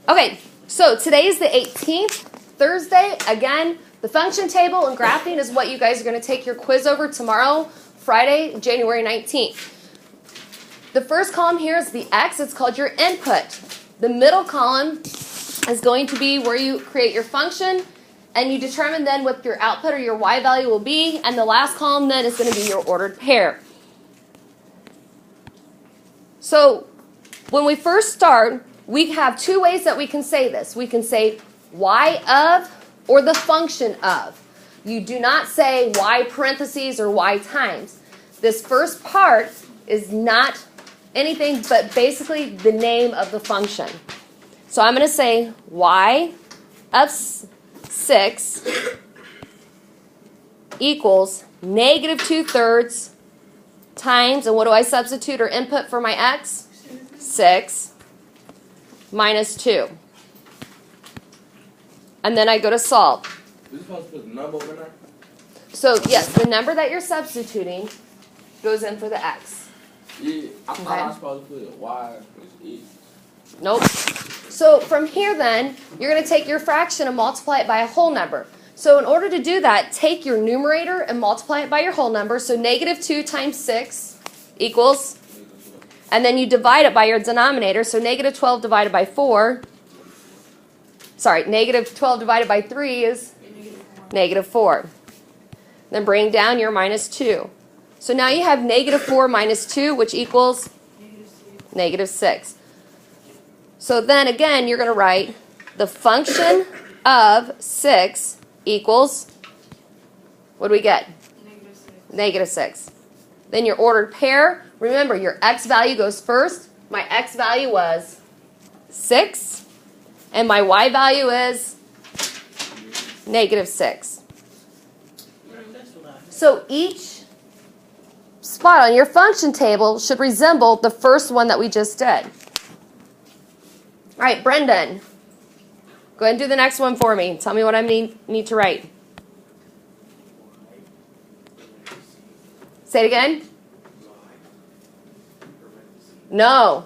Okay, so today is the 18th, Thursday. Again, the function table and graphing is what you guys are going to take your quiz over tomorrow, Friday, January 19th. The first column here is the X. It's called your input. The middle column is going to be where you create your function, and you determine then what your output or your Y value will be. And the last column then is going to be your ordered pair. So when we first start, we have two ways that we can say this. We can say Y of or the function of. You do not say Y parentheses or Y times. This first part is not anything but basically the name of the function. So I'm going to say Y of 6 equals negative 2/3 times, and what do I substitute or input for my X? 6 minus 2. And then I go to solve. You're supposed to put the number over there? So, yes, the number that you're substituting goes in for the X. Yeah, I thought I was supposed to put a Y, which is. Nope. So from here then, you're going to take your fraction and multiply it by a whole number. So in order to do that, take your numerator and multiply it by your whole number. So negative 2 times 6 equals, and then you divide it by your denominator. So negative 12 divided by 4, negative 12 divided by 3 is negative 4. Then bring down your minus 2. So now you have negative 4 minus 2, which equals negative 6. So then again, you're going to write the function of 6 equals, what do we get? Negative 6. Then your ordered pair, remember your X value goes first. My X value was 6, and my Y value is negative 6. So each spot on your function table should resemble the first one that we just did. All right, Brendan, go ahead and do the next one for me. Tell me what I need to write. Say it again. No.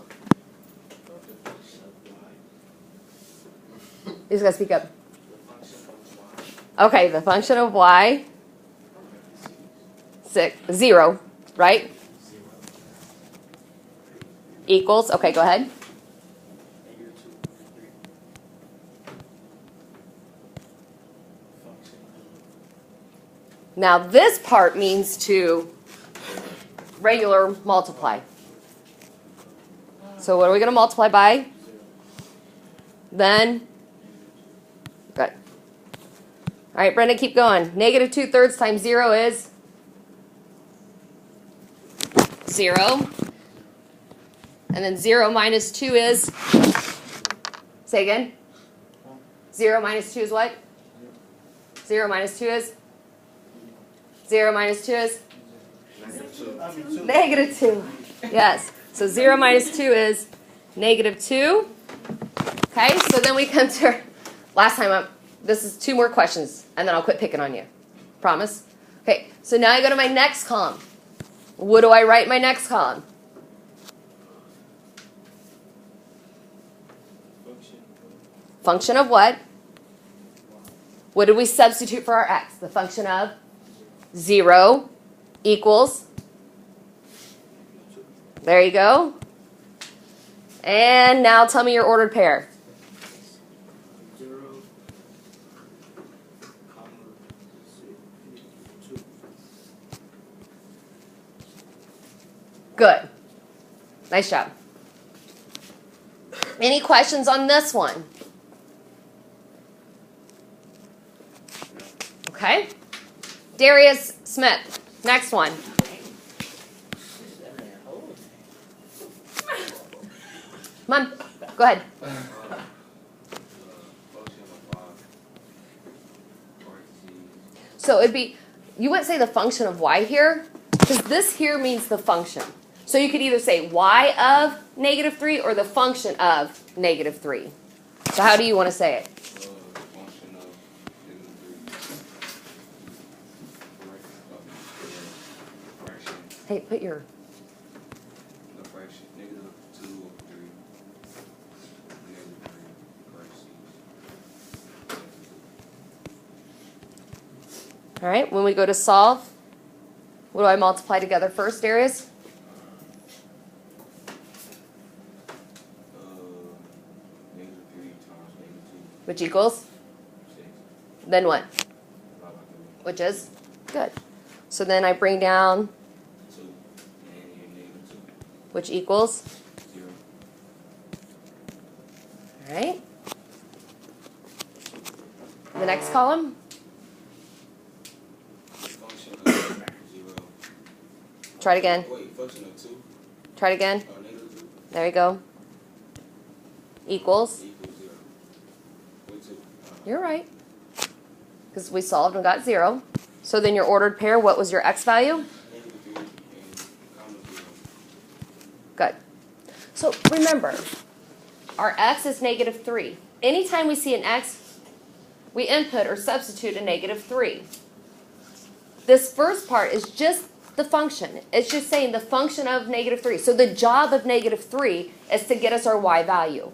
You just got to speak up. Okay, the function of Y, 0, right? Equals, okay, go ahead. Now this part means to regular multiply. So what are we going to multiply by? Then, good. All right, Brenda, keep going. Negative 2/3 times 0 is 0. And then 0 minus 2 is, say again. 0 minus 2 is what? 0 minus 2 is? 0 minus 2 is? Negative 2. Yes. So 0 minus 2 is negative 2. Okay, so then we come to last time. This is 2 more questions, and then I'll quit picking on you. Promise? Okay, so now I go to my next column. What do I write in my next column? Function of what? What did we substitute for our X? The function of 0 equals, there you go. And now tell me your ordered pair. 0, 2. Good. Nice job. Any questions on this one? Okay. Darius Smith, next one. Come on, go ahead. So it'd be, you wouldn't say the function of Y here, because this here means the function. So you could either say Y of negative 3 or the function of negative 3. So how do you want to say it? Hey, put your... The fraction, negative 2 over 3. All right, when we go to solve, what do I multiply together first, Darius? -3 times -2. Which equals? 6. Then what? Divide by 3. Which is? Good. So then I bring down, 2. And you're -2. which equals? 0. All right. The next column? Function of 0. Try it again. Wait, function of 2. Try it again. -2. There you go. Equals? Equals 0. With 2. You're right. Because we solved and got 0. So then your ordered pair, what was your x value? -3 and comma 0. Good. So remember, our x is -3. Anytime we see an x, we input or substitute a -3. This first part is just the function. It's just saying the function of -3. So the job of -3 is to get us our y value.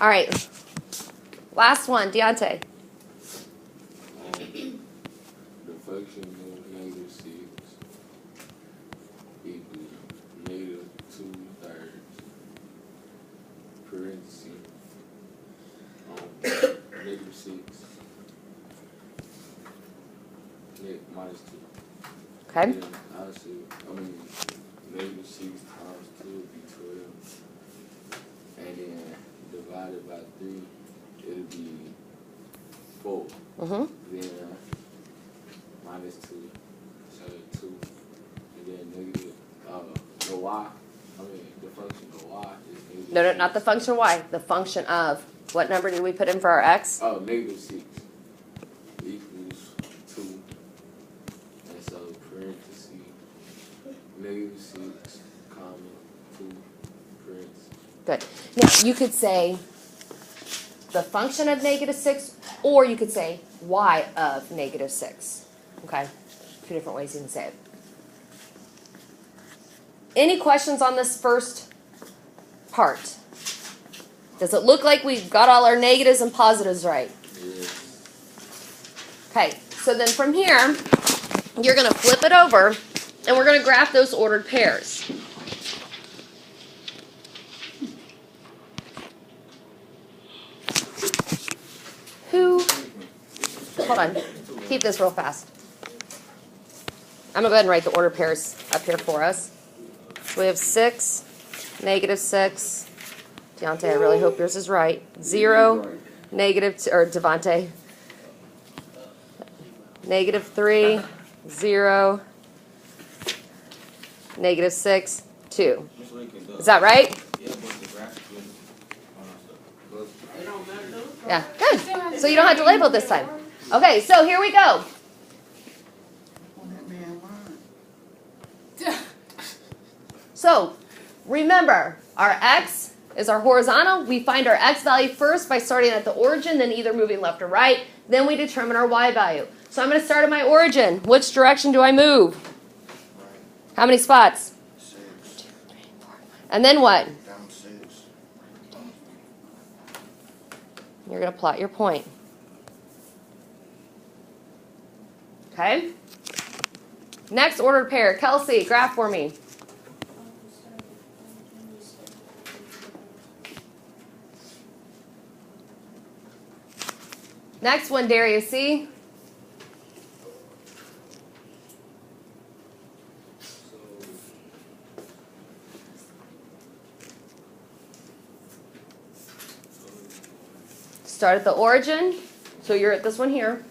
All right. Last one, Deontay. The function of -6 equals -2/3 parentheses -6 minus 2. Okay. Then -6 times 2 would be 12. And then divided by 3, it'll be 4. Mm-hmm. Then minus 2, so 2. And then negative, the y, the function of y is negative. No, not the function of y. The function of, what number did we put in for our x? Oh, -6 equals 2. And so parentheses, -6, comma, 2, parentheses. Good. Now, you could say the function of -6, or you could say y of -6. Okay? Two different ways you can say it. Any questions on this first part? Does it look like we've got all our negatives and positives right? Yeah. Okay, so then from here, you're going to flip it over, and we're going to graph those ordered pairs. Hold on. Keep this real fast. I'm going to go ahead and write the order pairs up here for us. So we have 6, -6. Deontay, I really hope yours is right. 0, or Devontae. -3, 0, -6, 2. Is that right? Yeah, good. So you don't have to label it this time. Okay, so here we go. So remember, our x is our horizontal. We find our x value first by starting at the origin, then either moving left or right. Then we determine our y value. So I'm going to start at my origin. Which direction do I move? How many spots? 6. And then what? Down 6. You're going to plot your point. Okay? Next ordered pair. Kelsey, graph for me. Next one, Darius, see? Start at the origin. So you're at this one here.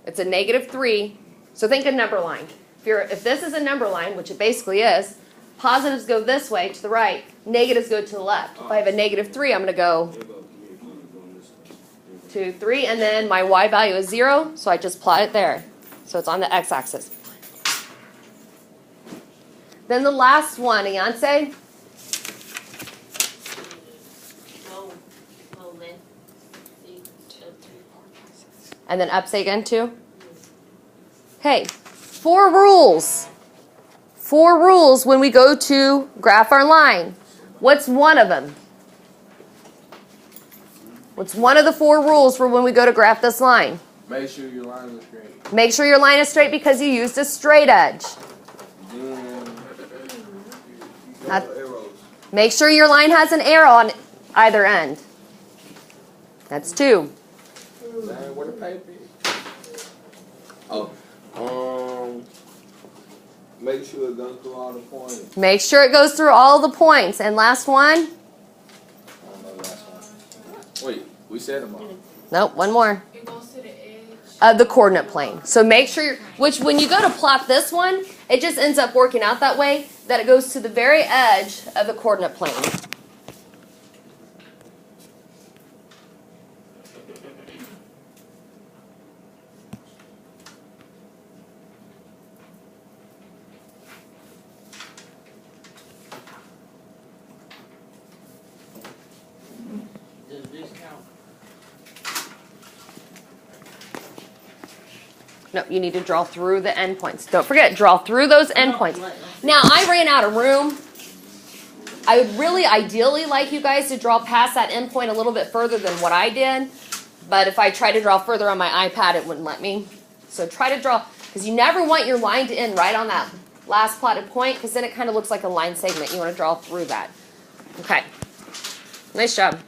It's a -3. So think a number line. If this is a number line, which it basically is, positives go this way to the right, negatives go to the left. If I have a -3, I'm going to go 2, 3, and then my y value is 0, so I just plot it there. So it's on the x-axis. Then the last one, Beyonce. And then up say again, 2. Okay, 4 rules. 4 rules when we go to graph our line. What's one of them? What's one of the 4 rules for when we go to graph this line? Make sure your line is straight. Make sure your line is straight because you used a straight edge. Then Not- arrows. Make sure your line has an arrow on either end. That's 2. Dang, where the paper is? Oh, make sure it goes through all the points. Make sure it goes through all the points. And last one? I don't know the last one. Wait, we said them all. Nope, one more. It goes to the edge. Of the coordinate plane. So make sure, which when you go to plot this one, it just ends up working out that way, that it goes to the very edge of the coordinate plane. Does this count? No, you need to draw through the endpoints. Don't forget, draw through those endpoints. Now, I ran out of room. I would really ideally like you guys to draw past that endpoint a little bit further than what I did. But if I try to draw further on my iPad, it wouldn't let me. So try to draw, because you never want your line to end right on that last plotted point, because then it kind of looks like a line segment. You want to draw through that. Okay. Nice job.